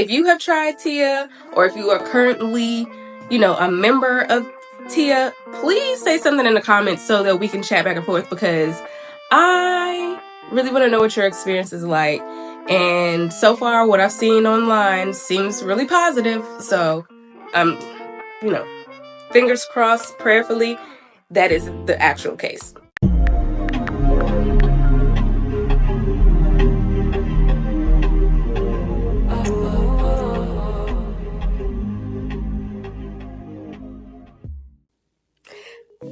if you have tried Tia, or if you are currently, a member of Tia, please say something in the comments so that we can chat back and forth, because I really want to know what your experience is like. And so far, what I've seen online seems really positive. So, fingers crossed, prayerfully, that is the actual case.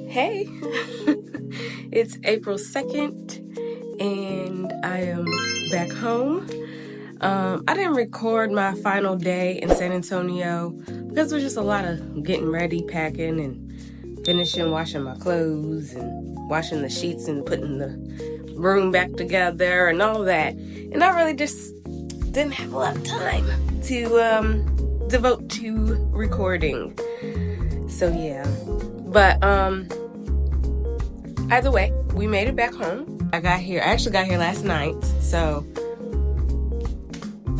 Hey, it's April 2nd, and I am back home. I didn't record my final day in San Antonio because there was just a lot of getting ready, packing, and finishing washing my clothes and washing the sheets and putting the room back together and all of that. And I really just didn't have a lot of time to devote to recording. So yeah, but either way, we made it back home. I actually got here last night. So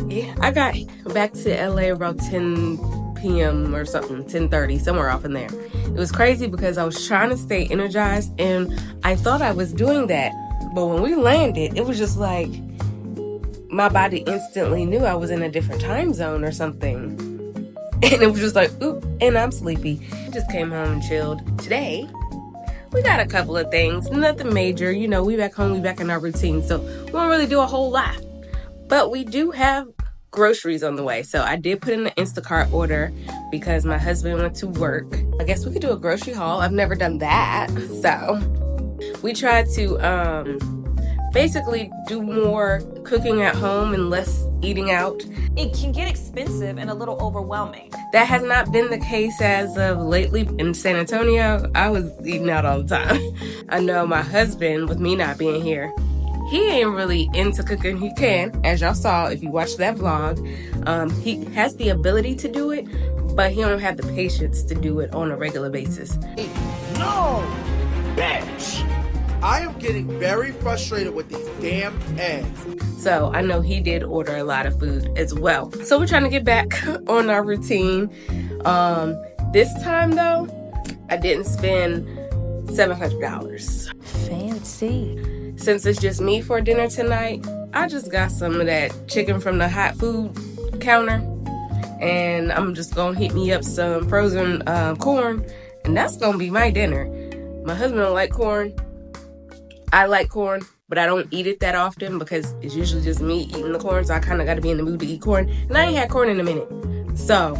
yeah, I got back to LA about 10 p.m. or something, 10:30, somewhere off in there. It was crazy because I was trying to stay energized, and I thought I was doing that. But when we landed, it was just like my body instantly knew I was in a different time zone or something. And it was just like, oop, and I'm sleepy. Just came home and chilled. Today, we got a couple of things, nothing major. We back home, we back in our routine, so we don't really do a whole lot. But we do have groceries on the way. So I did put in an Instacart order because my husband went to work. I guess we could do a grocery haul. I've never done that. So we tried to basically do more cooking at home and less eating out. It can get expensive and a little overwhelming. That has not been the case as of lately in San Antonio. I was eating out all the time. I know my husband, with me not being here, he ain't really into cooking. He can, as y'all saw if you watched that vlog. He has the ability to do it, but he don't have the patience to do it on a regular basis. No, bitch! I am getting very frustrated with these damn eggs. So I know he did order a lot of food as well. So we're trying to get back on our routine. This time though, I didn't spend $700. Fancy. Since it's just me for dinner tonight, I just got some of that chicken from the hot food counter, and I'm just gonna heat me up some frozen corn, and that's gonna be my dinner. My husband don't like corn. I like corn, but I don't eat it that often because it's usually just me eating the corn, so I kind of got to be in the mood to eat corn, and I ain't had corn in a minute. So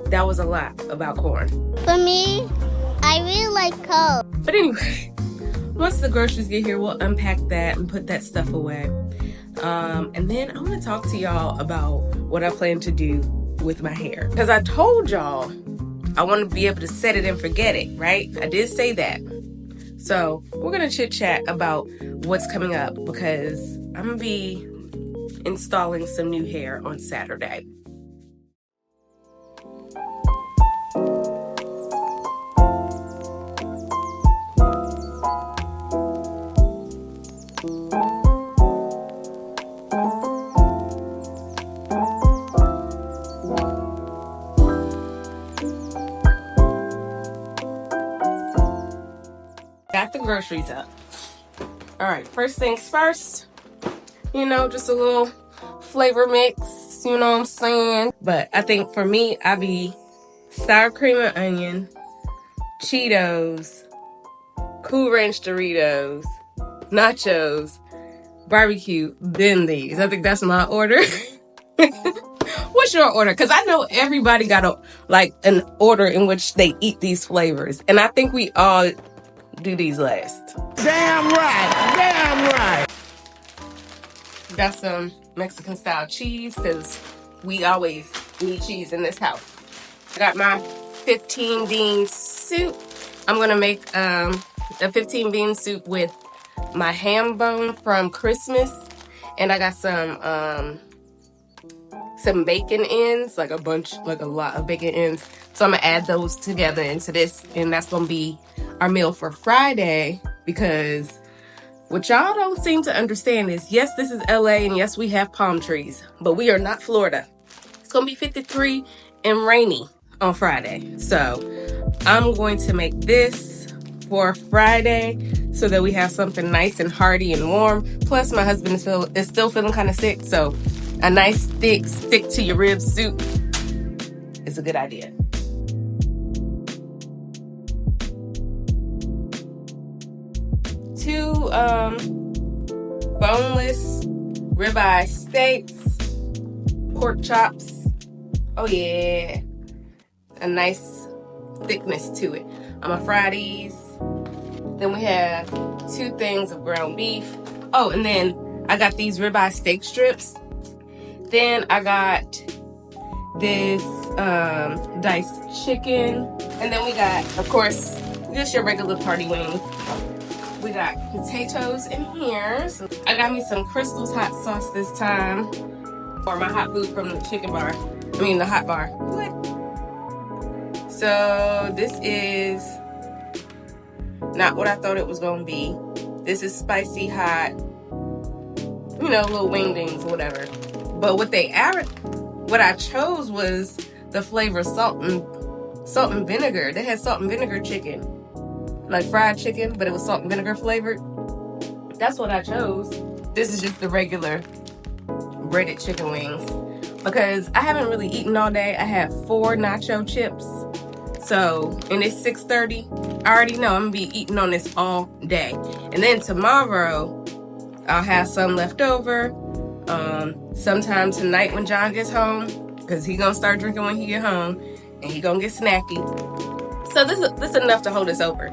that was a lot about corn. For me, I really like Coke. But anyway, once the groceries get here, we'll unpack that and put that stuff away. And then I want to talk to y'all about what I plan to do with my hair. Because I told y'all I want to be able to set it and forget it, right? I did say that. So we're going to chit chat about what's coming up, because I'm going to be installing some new hair on Saturday. Got the groceries up. All right, first things first, just a little flavor mix, you know what I'm saying? But I think for me, I be sour cream and onion, Cheetos, Cool Ranch Doritos, nachos, barbecue, then these. I think that's my order. What's your order? Because I know everybody got an order in which they eat these flavors. And I think we all do these last. Damn right. Got some Mexican style cheese, because we always need cheese in this house. I got my 15 bean soup. I'm gonna make a 15 bean soup with my ham bone from Christmas, and I got some bacon ends, like a lot of bacon ends. So I'm gonna add those together into this, and that's gonna be our meal for Friday. Because what y'all don't seem to understand is, yes, this is LA, and yes, we have palm trees, but we are not Florida. going to be 53 and rainy on Friday. So I'm going to make this for Friday so that we have something nice and hearty and warm. Plus, my husband is still feeling kind of sick, so a nice thick stick to your ribs soup is a good idea. Two boneless ribeye steaks, pork chops. Oh yeah, a nice thickness to it. I'm gonna fry these. Then we have 2 things of ground beef. Oh, and then I got these ribeye steak strips. Then I got this diced chicken. And then we got, of course, just your regular party wings. We got potatoes in here. So I got me some Crystal's hot sauce this time. Or my hot food from the chicken bar. The hot bar. What? So this is not what I thought it was going to be. This is spicy hot, little wingdings or whatever. But what I chose was the flavor salt and vinegar. They had salt and vinegar chicken, like fried chicken, but it was salt and vinegar flavored. That's what I chose. This is just the regular breaded chicken wings because I haven't really eaten all day. I have 4 nacho chips. So, and it's 6:30. I already know I'm gonna be eating on this all day. And then tomorrow, I'll have some left over. Sometime tonight when John gets home, because he's gonna start drinking when he get home, and he gonna get snacky. So this is enough to hold us over.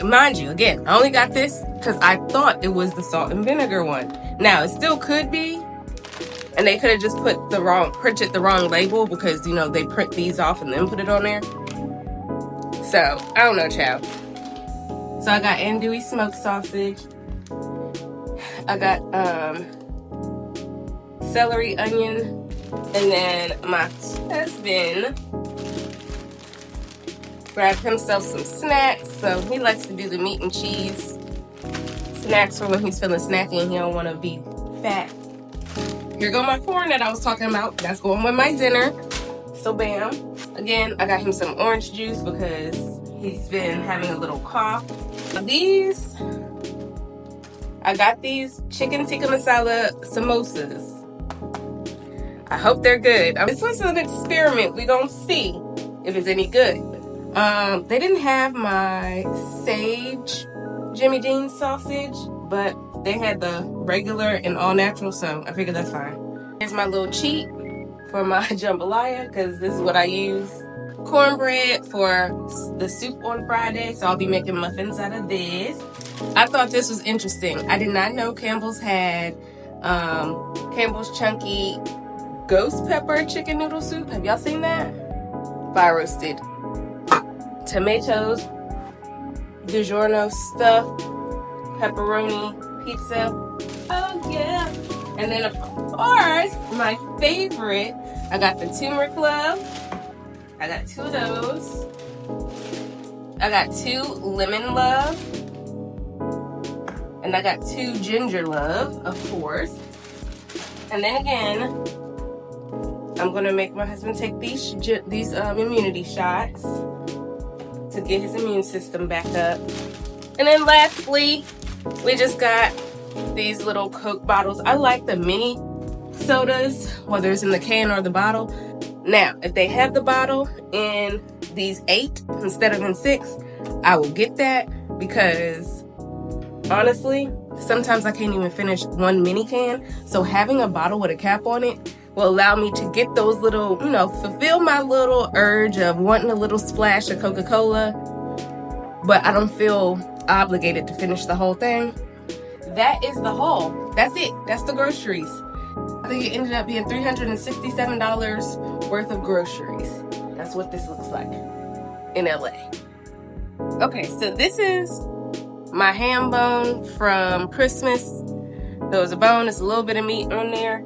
Mind you, again, I only got this because I thought it was the salt and vinegar one. Now, it still could be, and they could have just printed the wrong label because, they print these off and then put it on there. So, I don't know, child. So, I got andouille smoked sausage. I got celery, onion, and then my husband grabbed himself some snacks. So, he likes to do the meat and cheese snacks for when he's feeling snacky and he don't want to be fat. Here go my corn that I was talking about. That's going with my dinner. So, bam. Again, I got him some orange juice because he's been having a little cough. I got these chicken tikka masala samosas. I hope they're good. This was an experiment. We gonna see if it's any good. They didn't have my sage Jimmy Dean sausage, but they had the regular and all natural, so I figured that's fine. Here's my little cheat for my jambalaya, because this is what I use. Cornbread for the soup on Friday, so I'll be making muffins out of this. I thought this was interesting. I did not know Campbell's had Campbell's Chunky Ghost Pepper Chicken Noodle Soup. Have y'all seen that? Fire roasted tomatoes, DiGiorno stuffed pepperoni pizza. Oh yeah. And then of course, my favorite, I got the turmeric love. I got 2 of those. I got 2 lemon love. And I got 2 ginger love, of course. And then again, I'm gonna make my husband take these immunity shots to get his immune system back up. And then lastly, we just got these little Coke bottles. I like the mini sodas, whether it's in the can or the bottle. Now, if they have the bottle in these 8 instead of in 6, I will get that because honestly, sometimes I can't even finish 1 mini can. So having a bottle with a cap on it will allow me to get those little, fulfill my little urge of wanting a little splash of Coca-Cola, but I don't feel obligated to finish the whole thing. That is the haul. That's it. That's the groceries. I think it ended up being $367 worth of groceries. That's what this looks like in LA. Okay, so this is my ham bone from Christmas. There was a bone, there's a little bit of meat on there.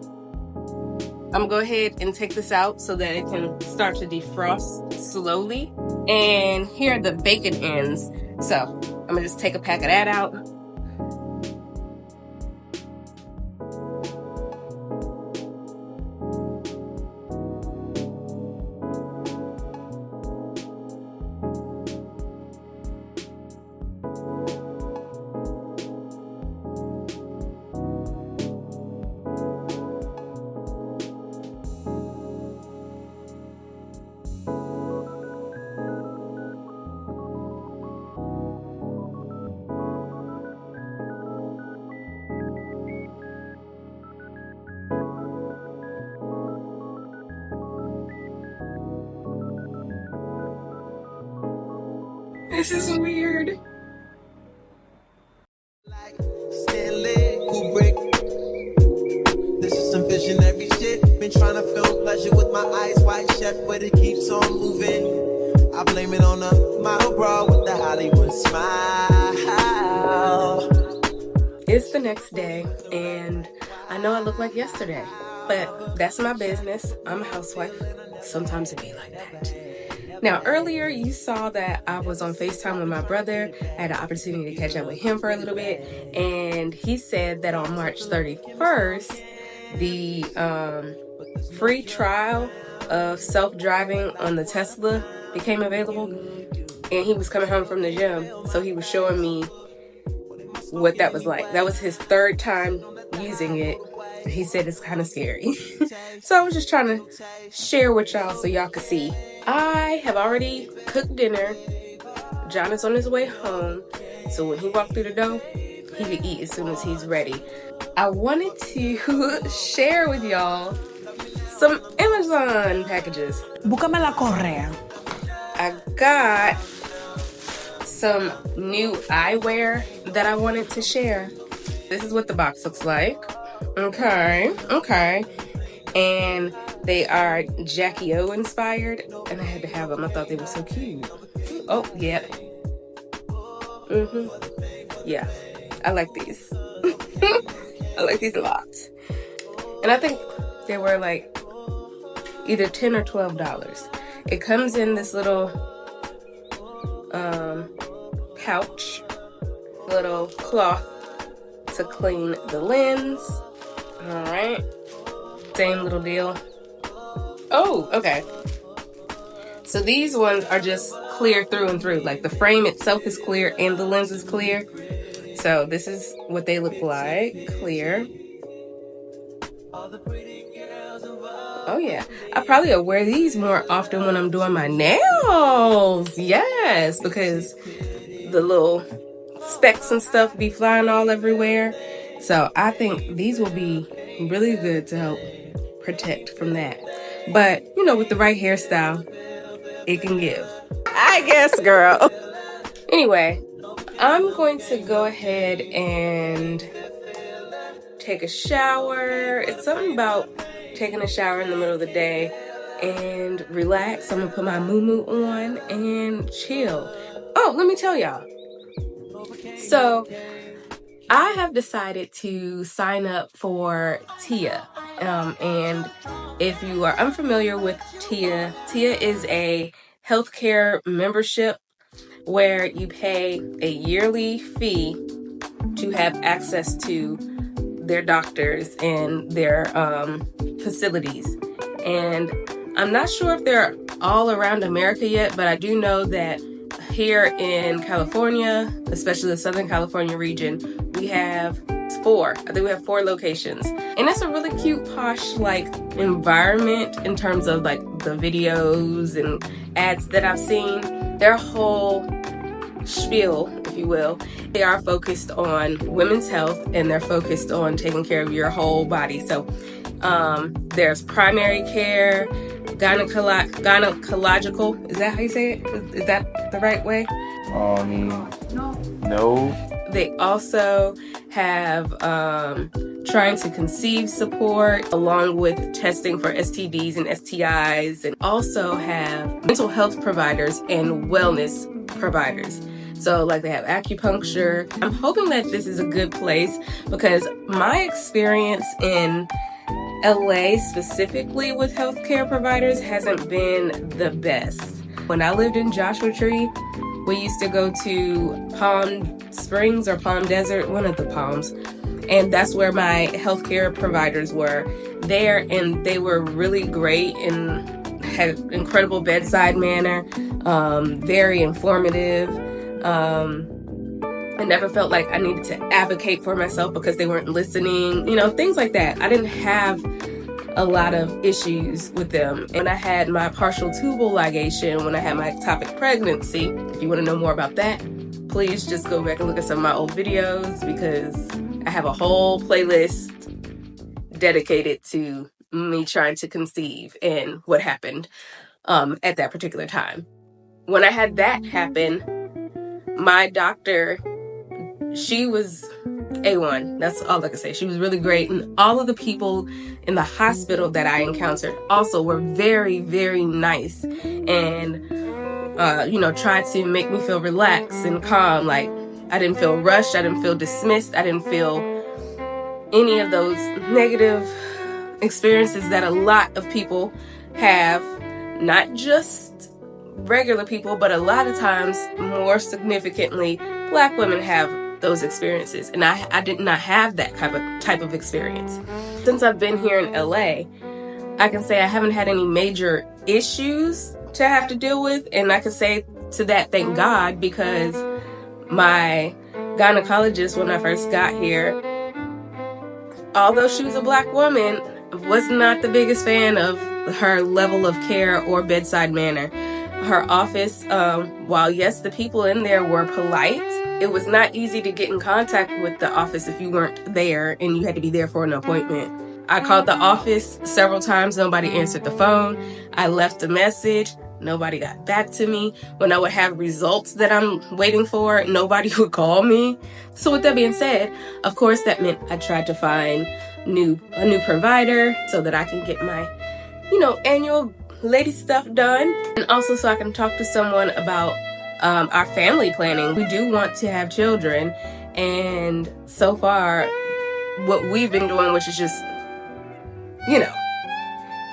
I'm gonna go ahead and take this out so that it can start to defrost slowly. And here are the bacon ends. So I'm gonna just take a pack of that out. This is weird. This is some visionary shit. Been trying to film pleasure with my eyes wide shut, but it keeps on moving. I blame it on a model bra with the Hollywood smile. It's the next day, and I know I look like yesterday, but that's my business. I'm a housewife. Sometimes it be like that. Now, earlier you saw that I was on FaceTime with my brother. I had an opportunity to catch up with him for a little bit, and he said that on March 31st, the free trial of self-driving on the Tesla became available, and he was coming home from the gym, so he was showing me what that was like. That was his third time using it. He said it's kind of scary. So I was just trying to share with y'all so y'all could see. I have already cooked dinner. John is on his way home, so when he walked through the door, he could eat as soon as he's ready. I wanted to share with y'all some Amazon packages. Búscame la correa. I got some new eyewear that I wanted to share. This is what the box looks like. Okay. And they are Jackie O inspired, and I had to have them. I thought they were so cute. Oh, yeah. Yeah, I like these. I like these a lot. And I think they were like either $10 or $12. It comes in this little pouch, little cloth to clean the lens. All right, same little deal. Oh, okay. So these ones are just clear through and through. Like the frame itself is clear and the lens is clear. So this is what they look like, clear. Oh yeah, I probably will wear these more often when I'm doing my nails. Yes, because the little specks and stuff be flying all everywhere. So I think these will be really good to help protect from that. But, you know, with the right hairstyle, it can give. I guess, girl. Anyway, I'm going to go ahead and take a shower. It's something about taking a shower in the middle of the day and relax. I'm gonna put my moo-moo on and chill. Oh, let me tell y'all. So I have decided to sign up for TIA. And if you are unfamiliar with TIA, TIA is a healthcare membership where you pay a yearly fee to have access to their doctors and their facilities. And I'm not sure if they're all around America yet, but I do know that here in California, especially the Southern California region, we have 4. I think we have 4 locations. And it's a really cute, posh, like, environment in terms of, like, the videos and ads that I've seen. Their whole spiel, if you will, they are focused on women's health, and they're focused on taking care of your whole body. So there's primary care, gynecological, is that how you say it? Is that the right way? No. They also have trying to conceive support, along with testing for STDs and STIs, and also have mental health providers and wellness providers. So like they have acupuncture. I'm hoping that this is a good place because my experience in LA specifically with healthcare providers hasn't been the best. When I lived in Joshua Tree, we used to go to Palm Springs or Palm Desert, one of the Palms, and that's where my healthcare providers were there, and they were really great and had incredible bedside manner, very informative. I never felt like I needed to advocate for myself because they weren't listening, you know, things like that. I didn't have a lot of issues with them. And I had my partial tubal ligation when I had my ectopic pregnancy. If you want to know more about that, please just go back and look at some of my old videos because I have a whole playlist dedicated to me trying to conceive and what happened at that particular time. When I had that happen, My doctor, she was A1. That's all I can say. She was really great. And all of the people in the hospital that I encountered also were very, very nice. And, tried to make me feel relaxed and calm. Like, I didn't feel rushed. I didn't feel dismissed. I didn't feel any of those negative experiences that a lot of people have. Not just regular people, but a lot of times, more significantly, Black women have those experiences, and I did not have that type of experience. Since I've been here in LA, I can say I haven't had any major issues to have to deal with, and I can say to that, thank God, because my gynecologist, when I first got here, although she was a Black woman, was not the biggest fan of her level of care or bedside manner. Her office, while yes, the people in there were polite, it was not easy to get in contact with the office if you weren't there and you had to be there for an appointment. I called the office several times, nobody answered the phone. I left a message, nobody got back to me. When I would have results that I'm waiting for, nobody would call me. So with that being said, of course that meant I tried to find a new provider so that I can get my, annual lady stuff done. And also so I can talk to someone about our family planning. We do want to have children, and so far what we've been doing, which is just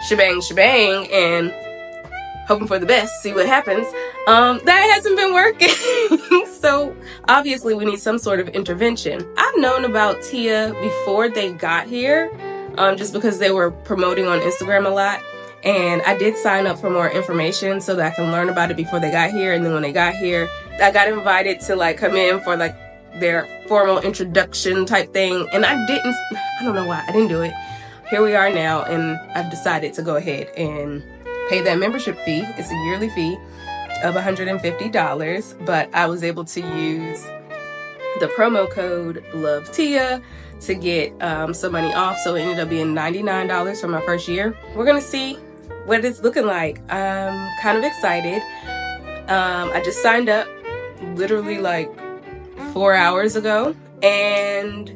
shebang and hoping for the best, see what happens, that hasn't been working. So obviously we need some sort of intervention. I've known about Tia before they got here, just because they were promoting on Instagram a lot. And I did sign up for more information so that I can learn about it before they got here. And then when they got here, I got invited to come in for their formal introduction type thing. And I don't know why I didn't do it. Here we are now, and I've decided to go ahead and pay that membership fee. It's a yearly fee of $150, but I was able to use the promo code LOVETIA to get some money off. So it ended up being $99 for my first year. We're gonna see what it's looking like. I'm kind of excited. I just signed up literally 4 hours ago, and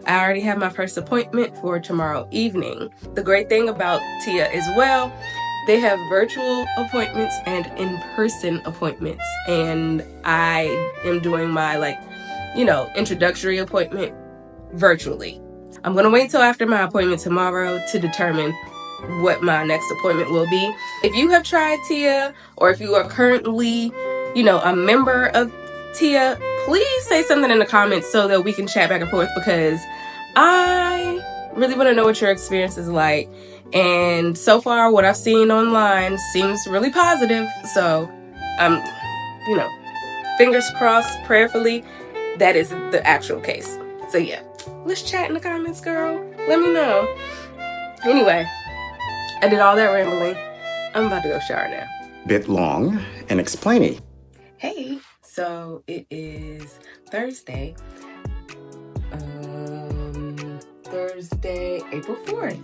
I already have my first appointment for tomorrow evening. The great thing about Tia as well, they have virtual appointments and in-person appointments, and I am doing my introductory appointment virtually. I'm gonna wait until after my appointment tomorrow to determine what my next appointment will be. If you have tried Tia, or if you are currently, a member of Tia, please say something in the comments so that we can chat back and forth, because I really want to know what your experience is like. And so far, what I've seen online seems really positive. So I'm, fingers crossed, prayerfully, that is the actual case. So yeah, let's chat in the comments, girl. Let me know. Anyway, I did all that rambling. I'm about to go shower now. Bit long and explainy. Hey, so it is Thursday. Thursday, April 4th.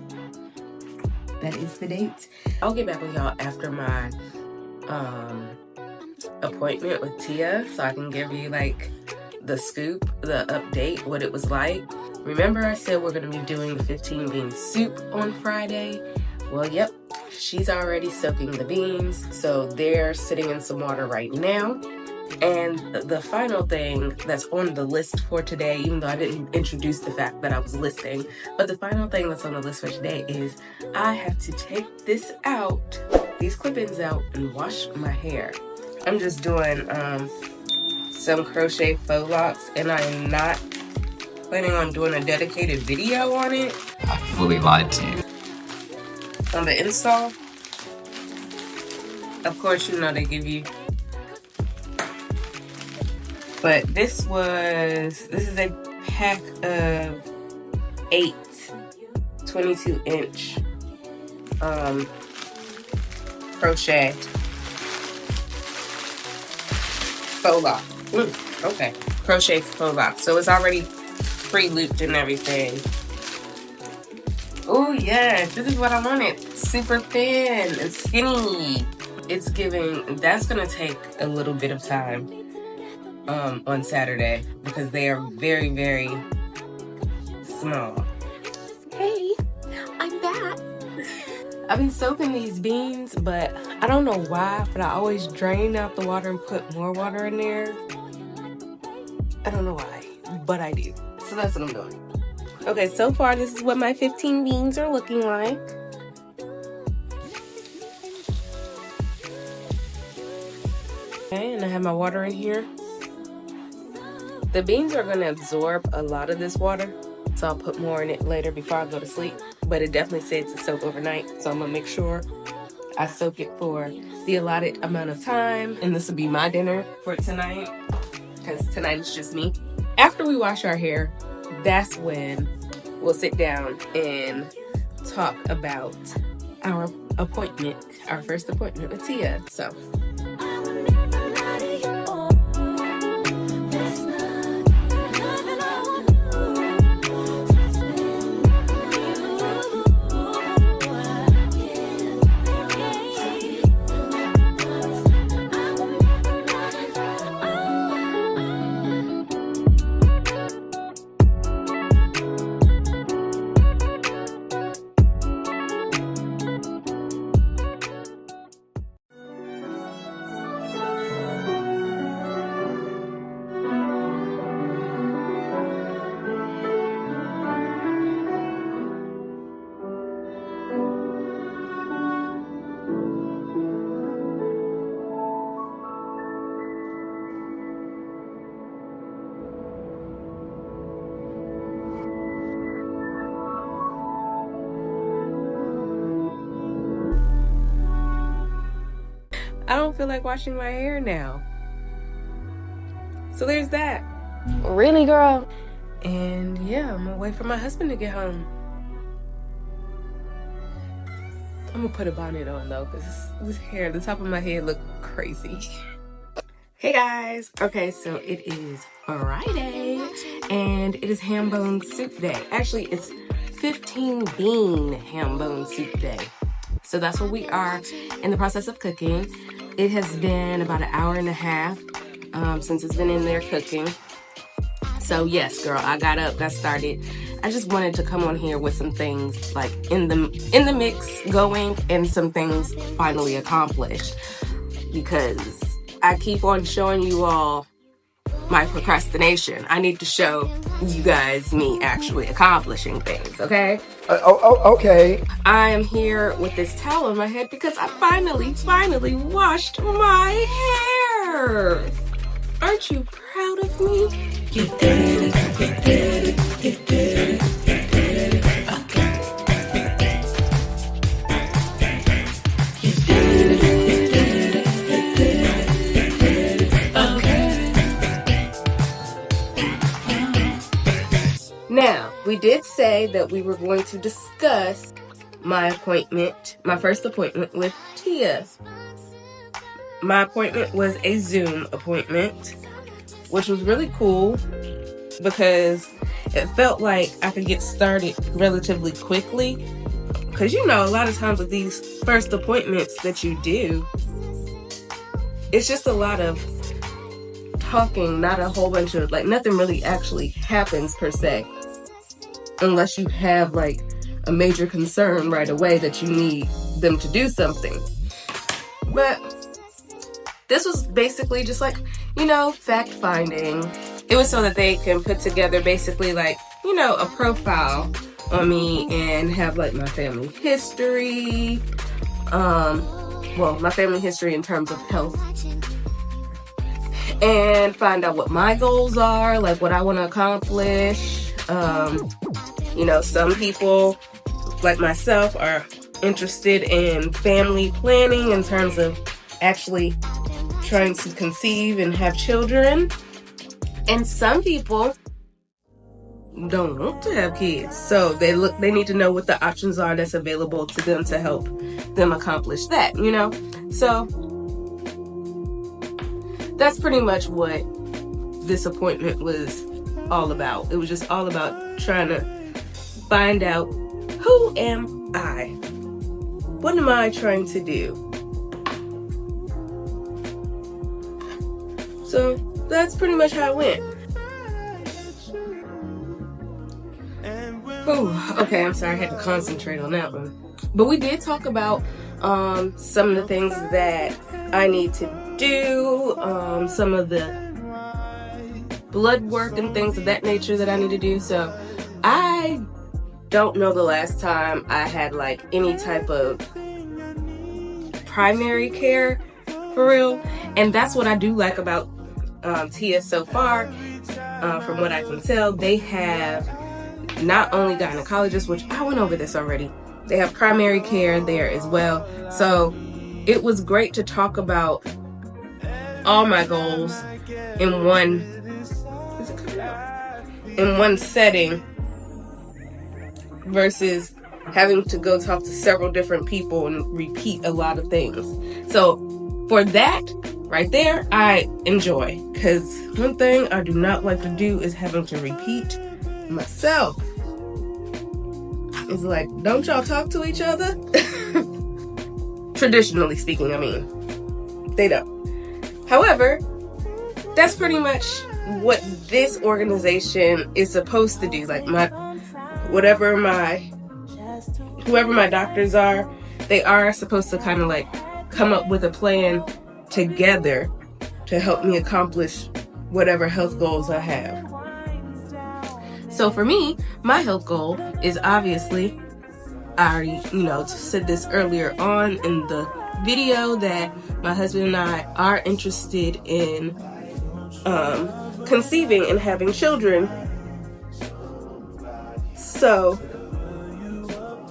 That is the date. I'll get back with y'all after my appointment with Tia, so I can give you the scoop, the update, what it was like. Remember I said we're going to be doing the 15 bean soup on Friday? Well, yep, she's already soaking the beans, so they're sitting in some water right now. And the final thing that's on the list for today, even though I didn't introduce the fact that I was listing, but the final thing that's on the list for today is I have to take this out, these clip-ins out, and wash my hair. I'm just doing some crochet faux locks, and I am not planning on doing a dedicated video on it. I fully lied to you. On the install, of course, they give you. But this is a pack of 8 22-inch crochet faux lock. Okay, crochet faux lock. So it's already pre-looped and everything. Oh yes, this is what I wanted. Super thin and skinny. It's giving, that's gonna take a little bit of time. on Saturday because they are very, very small. Hey, I'm back. I've been soaking these beans, but I don't know why, but I always drain out the water and put more water in there. I don't know why, but I do. So that's what I'm doing. Okay, so far this is what my 15 beans are looking like. Okay, and I have my water in here. The beans are going to absorb a lot of this water, so I'll put more in it later before I go to sleep. But it definitely says to soak overnight, so I'm going to make sure I soak it for the allotted amount of time. And this will be my dinner for tonight, because tonight is just me. After we wash our hair, that's when we'll sit down and talk about our appointment, our first appointment with Tia. So I don't feel like washing my hair now. So there's that. Really, girl? And yeah, I'm gonna wait for my husband to get home. I'm gonna put a bonnet on though, because this hair, the top of my head look crazy. Hey guys, okay, so it is Friday and it is ham bone soup day. Actually, it's 15 bean ham bone soup day. So that's what we are in the process of cooking. It has been about an hour and a half since it's been in there cooking. So yes, girl, I got up, got started. I just wanted to come on here with some things like in the mix going and some things finally accomplished, because I keep on showing you all my procrastination. I need to show you guys me actually accomplishing things, okay? Okay. I am here with this towel on my head because I finally washed my hair. Aren't you proud of me? Now, we did say that we were going to discuss my first appointment with Tia. My appointment was a Zoom appointment, which was really cool because it felt like I could get started relatively quickly. Because you know, a lot of times with these first appointments that you do, it's just a lot of talking, not a whole bunch of, like, nothing really actually happens per se. Unless you have like a major concern right away that you need them to do something. But this was basically just like, you know, fact finding. It was so that they can put together basically like, you know, a profile on me and have like my family history. Well, my family history in terms of health. And find out what my goals are, like what I want to accomplish. You know, some people, like myself, are interested in family planning in terms of actually trying to conceive and have children. And some people don't want to have kids. So they need to know what the options are that's available to them to help them accomplish that, you know? So that's pretty much what this appointment was all about. It was just all about trying to find out, who am I? What am I trying to do? So that's pretty much how it went. Whew, okay, I'm sorry, I had to concentrate on that one. But we did talk about some of the things that I need to do, some of the blood work and things of that nature that I need to do. So I don't know the last time I had like any type of primary care for real, and that's what I do like about Tia so far. From what I can tell, they have not only gynecologists, which I went over this already, they have primary care there as well. So it was great to talk about all my goals in one setting versus having to go talk to several different people and repeat a lot of things. So for that right there, I enjoy, because one thing I do not like to do is having to repeat myself. It's like, don't y'all talk to each other? Traditionally speaking, I mean, they don't. However, that's pretty much what this organization is supposed to do. Like whoever my doctors are, they are supposed to kind of like come up with a plan together to help me accomplish whatever health goals I have. So for me, my health goal is obviously, I already, said this earlier on in the video, that my husband and I are interested in conceiving and having children. So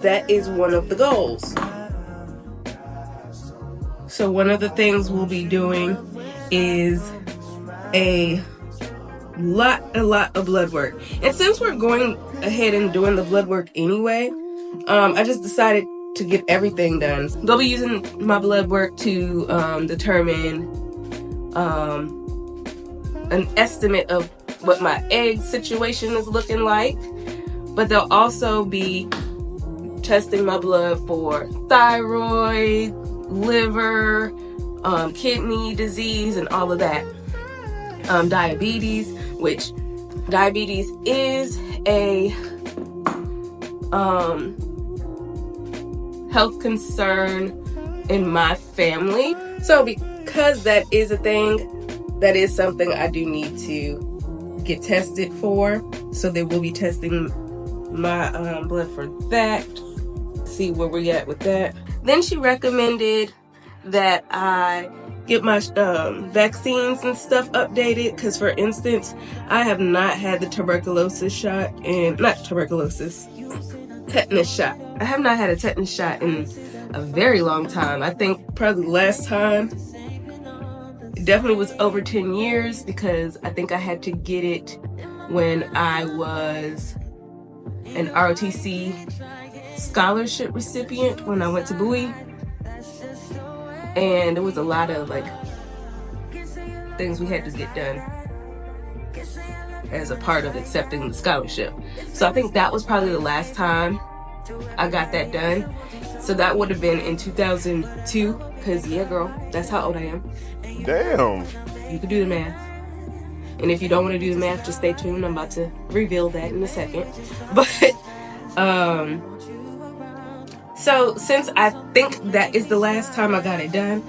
that is one of the goals. So one of the things we'll be doing is a lot of blood work. And since we're going ahead and doing the blood work anyway, I just decided to get everything done. They'll be using my blood work to determine an estimate of what my egg situation is looking like, but they'll also be testing my blood for thyroid, liver, kidney disease, and all of that. Diabetes, which diabetes is a health concern in my family. So because that is a thing, that is something I do need to get tested for. So they will be testing my blood for that. See where we're at with that. Then she recommended that I get my vaccines and stuff updated, because for instance, I have not had the tetanus shot. I have not had a tetanus shot in a very long time. I think probably the last time, it definitely was over 10 years, because I think I had to get it when I was an ROTC scholarship recipient when I went to Bowie. And there was a lot of things we had to get done as a part of accepting the scholarship. So I think that was probably the last time I got that done. So that would have been in 2002, because yeah, girl, that's how old I am. Damn. You can do the math. And if you don't want to do the math, just stay tuned. I'm about to reveal that in a second. But so since I think that is the last time I got it done,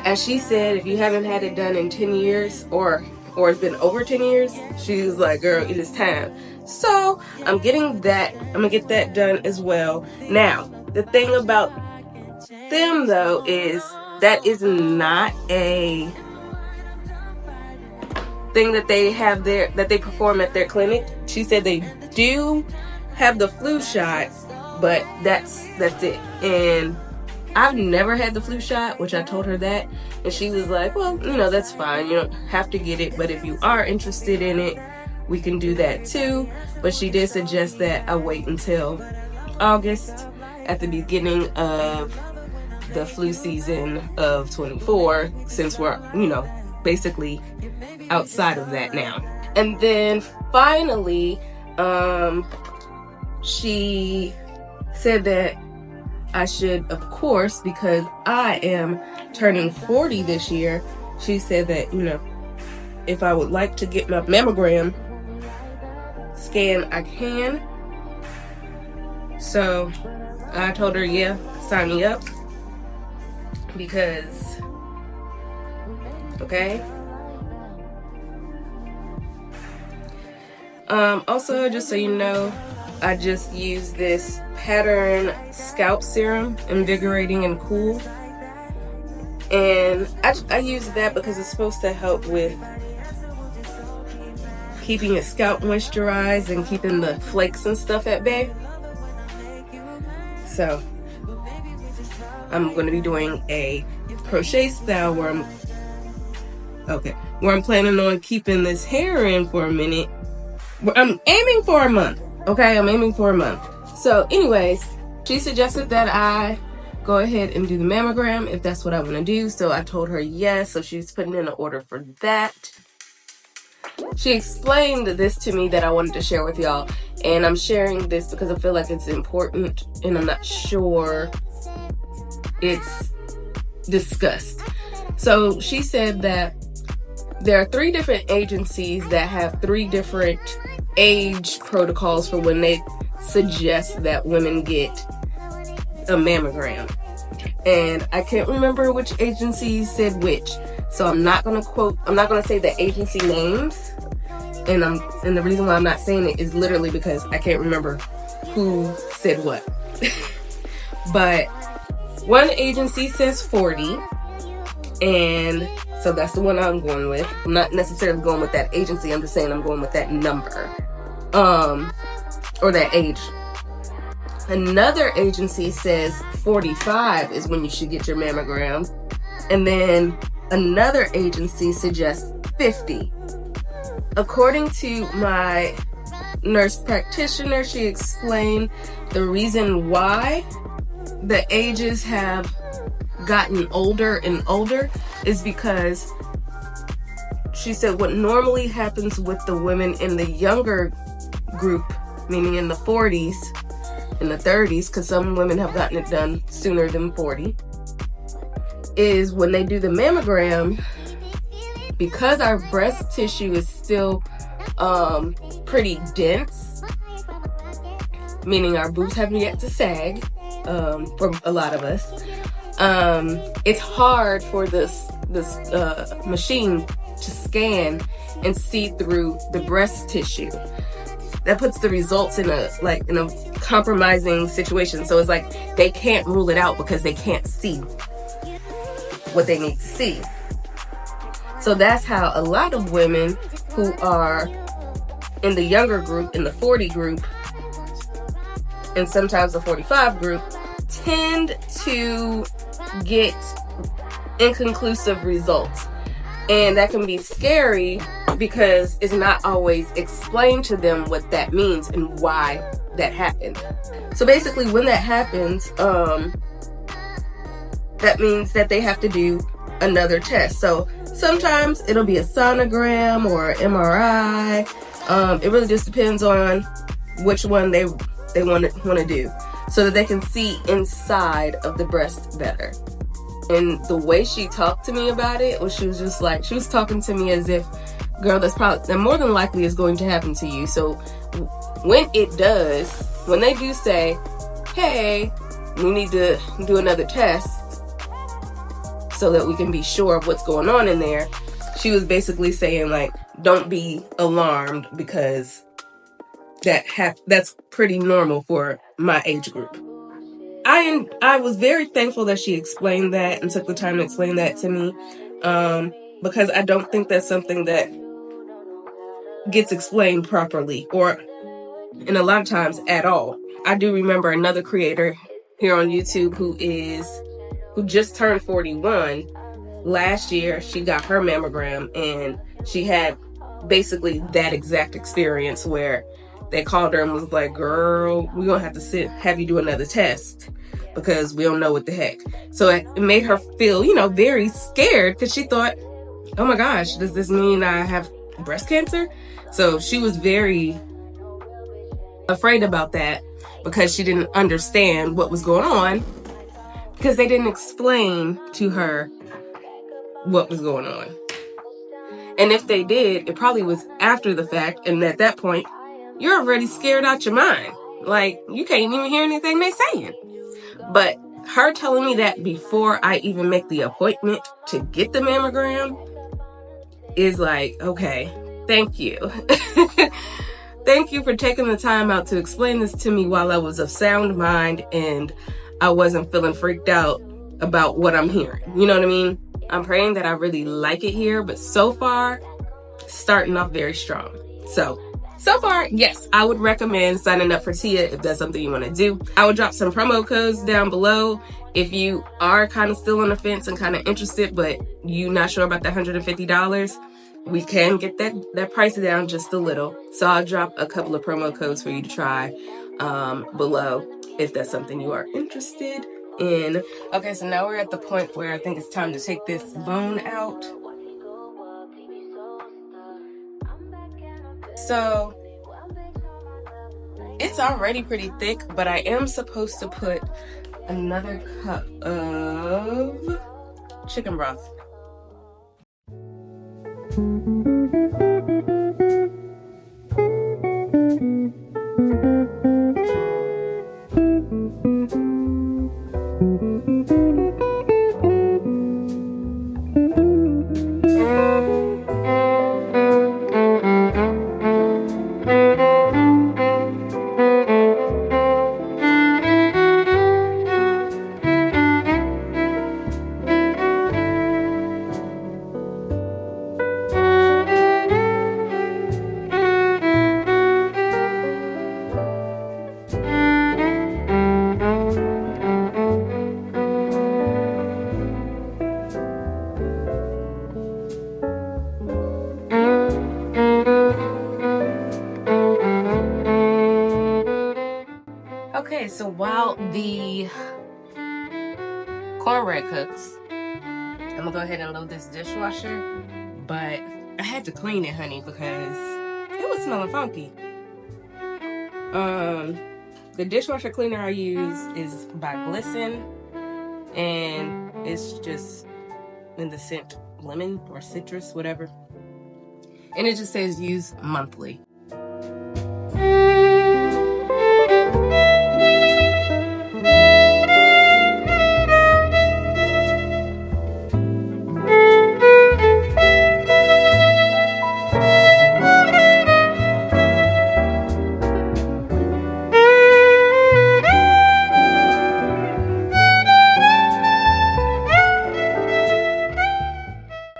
as she said, if you haven't had it done in 10 years or it's been over 10 years, she was like, girl, it is time. So I'm getting that. I'm gonna get that done as well. Now, the thing about them though is that is not a thing that they have there, that they perform at their clinic. She said they do have the flu shot, but that's it. And I've never had the flu shot, which I told her that, and she was like, well, that's fine, you don't have to get it, but if you are interested in it, we can do that too. But she did suggest that I wait until August, at the beginning of the flu season of 24, since we're basically outside of that now. And then finally, she said that I should, of course, because I am turning 40 this year, she said that, if I would like to get my mammogram scan, I can. So I told her, yeah, sign me up, because, okay. Also, just so you know, I just used this Pattern Scalp Serum, Invigorating and Cool. And I use that because it's supposed to help with keeping your scalp moisturized and keeping the flakes and stuff at bay. So I'm going to be doing a crochet style where I'm planning on keeping this hair in for a minute. I'm aiming for a month. Okay, I'm aiming for a month. So anyways, she suggested that I go ahead and do the mammogram if that's what I want to do. So I told her yes. So she's putting in an order for that. She explained this to me that I wanted to share with y'all. And I'm sharing this because I feel like it's important and I'm not sure it's discussed. So she said that there are 3 different agencies that have 3 different age protocols for when they suggest that women get a mammogram. And I can't remember which agency said which. So I'm not going to say the agency names. And the reason why I'm not saying it is literally because I can't remember who said what. But one agency says 40. And so that's the one I'm going with. I'm not necessarily going with that agency. I'm just saying I'm going with that number. Or that age. Another agency says 45 is when you should get your mammogram. And then another agency suggests 50. According to my nurse practitioner, she explained the reason why the ages have gotten older and older is because she said what normally happens with the women in the younger group, meaning in the 40s, in the 30s, because some women have gotten it done sooner than 40, is when they do the mammogram, because our breast tissue is still pretty dense, meaning our boobs haven't yet to sag, for a lot of us, it's hard for this machine to scan and see through the breast tissue. That puts the results in a compromising situation. So it's like they can't rule it out because they can't see what they need to see. So that's how a lot of women who are in the younger group, in the 40 group, and sometimes the 45 group, tend to get inconclusive results. And that can be scary because it's not always explained to them what that means and why that happened. So basically when that happens, that means that they have to do another test. So sometimes it'll be a sonogram or an MRI. It really just depends on which one they want to do, so that they can see inside of the breast better. And the way she talked to me about it was she was talking to me as if, girl, that more than likely is going to happen to you. So when it does, when they do say, hey, we need to do another test so that we can be sure of what's going on in there, she was basically saying, don't be alarmed because that's pretty normal for my age group. I was very thankful that she explained that and took the time to explain that to me, because I don't think that's something that gets explained properly, or in a lot of times at all. I do remember another creator here on YouTube who just turned 41 last year. She got her mammogram and she had basically that exact experience where they called her and was like, girl, we're gonna have to have you do another test because we don't know what the heck. So it made her feel, very scared, because she thought, oh my gosh, does this mean I have breast cancer? So she was very afraid about that because she didn't understand what was going on, because they didn't explain to her what was going on. And if they did, it probably was after the fact. And at that point, you're already scared out your mind. Like, you can't even hear anything they're saying. But her telling me that before I even make the appointment to get the mammogram is like, okay, thank you. Thank you for taking the time out to explain this to me while I was of sound mind and I wasn't feeling freaked out about what I'm hearing. You know what I mean? I'm praying that I really like it here, but so far, starting off very strong. So far, yes, I would recommend signing up for Tia if that's something you want to do. I will drop some promo codes down below if you are kind of still on the fence and kind of interested, but you're not sure about the $150. We can get that price down just a little. So I'll drop a couple of promo codes for you to try below if that's something you are interested in. Okay, so now we're at the point where I think it's time to take this bone out. So it's already pretty thick, but I am supposed to put another cup of chicken broth. Okay, so while the cornbread cooks, I'm gonna go ahead and load this dishwasher, but I had to clean it, honey, because it was smelling funky. The dishwasher cleaner I use is by Glisten, and it's just in the scent lemon or citrus, whatever. And it just says use monthly.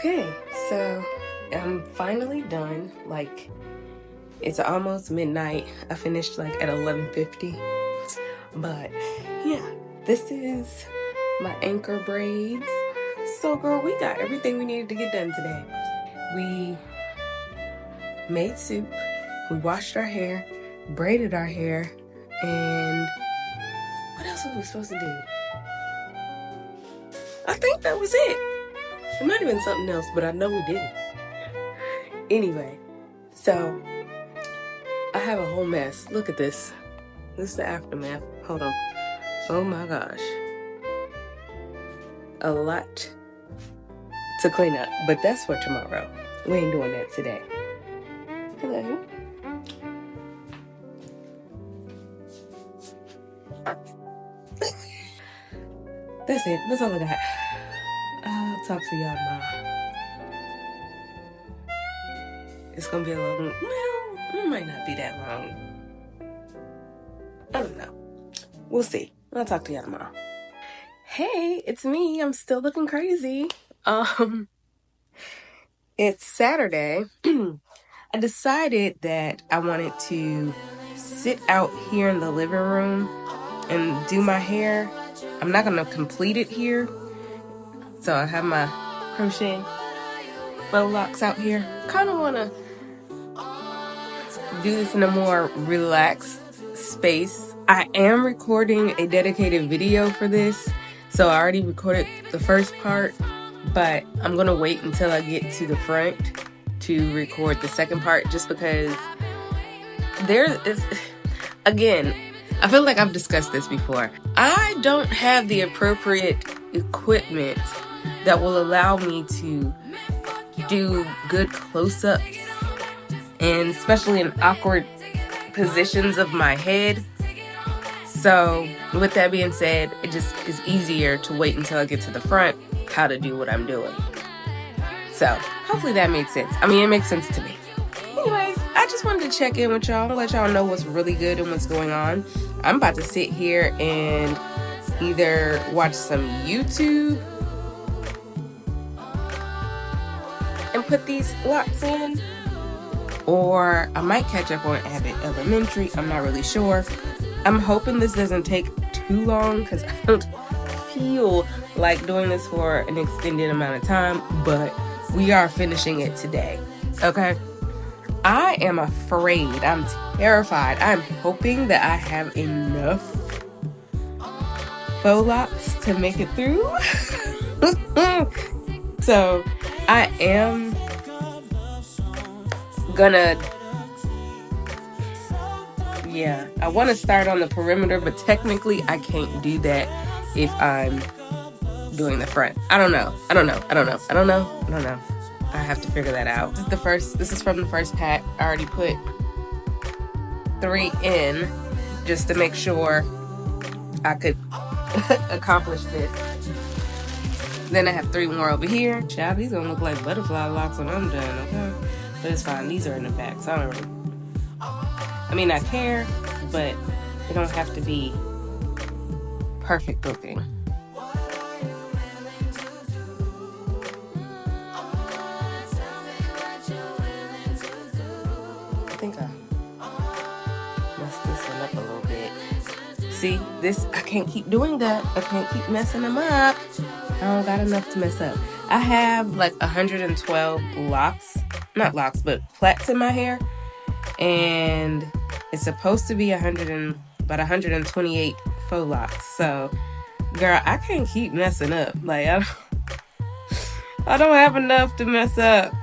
Okay, so I'm finally done. Like, it's almost midnight. I finished like at 11:50. But yeah, this is my anchor braids. So girl, we got everything we needed to get done today. We made soup, we washed our hair, braided our hair, and what else were we supposed to do? I think that was it. It might have been something else, but I know we didn't. Anyway, so I have a whole mess. Look at this. This is the aftermath. Hold on. Oh my gosh. A lot to clean up, but that's for tomorrow. We ain't doing that today. Hello. That's it. That's all I got. I'll talk to y'all tomorrow. It's gonna be a little, well, it might not be that long. I don't know. We'll see. I'll talk to y'all tomorrow. Hey, it's me. I'm still looking crazy. It's Saturday. I decided that I wanted to sit out here in the living room and do my hair. I'm not gonna complete it here. So I have my crochet faux locks out here. Kind of want to do this in a more relaxed space. I am recording a dedicated video for this. So I already recorded the first part, but I'm going to wait until I get to the front to record the second part, just because there is, again, I feel like I've discussed this before. I don't have the appropriate equipment that will allow me to do good close-ups, and especially in awkward positions of my head. So with that being said, it just is easier to wait until I get to the front how to do what I'm doing. So hopefully that makes sense. I mean, it makes sense to me. Anyways, I just wanted to check in with y'all and let y'all know what's really good and what's going on. I'm about to sit here and either watch some YouTube and put these locks in, or I might catch up on Abbott Elementary. I'm not really sure. I'm hoping this doesn't take too long because I don't feel like doing this for an extended amount of time, but we are finishing it today. Okay? I am afraid. I'm terrified. I'm hoping that I have enough faux locks to make it through. So I am gonna, I want to start on the perimeter, but technically I can't do that if I'm doing the front. I don't know. I have to figure that out. This is from the first pack. I already put 3 in just to make sure I could accomplish this. Then I have 3 more over here. Child, these gonna look like butterfly locks when I'm done, okay? But it's fine. These are in the back, so I don't really... I mean, I care, but they don't have to be perfect looking. I think I messed this one up a little bit. See, this, I can't keep doing that. I can't keep messing them up. I don't got enough to mess up. I have like 112 locks, not locks, but plaits in my hair, and it's supposed to be about 128 faux locks. So, girl, I can't keep messing up. Like, I don't have enough to mess up.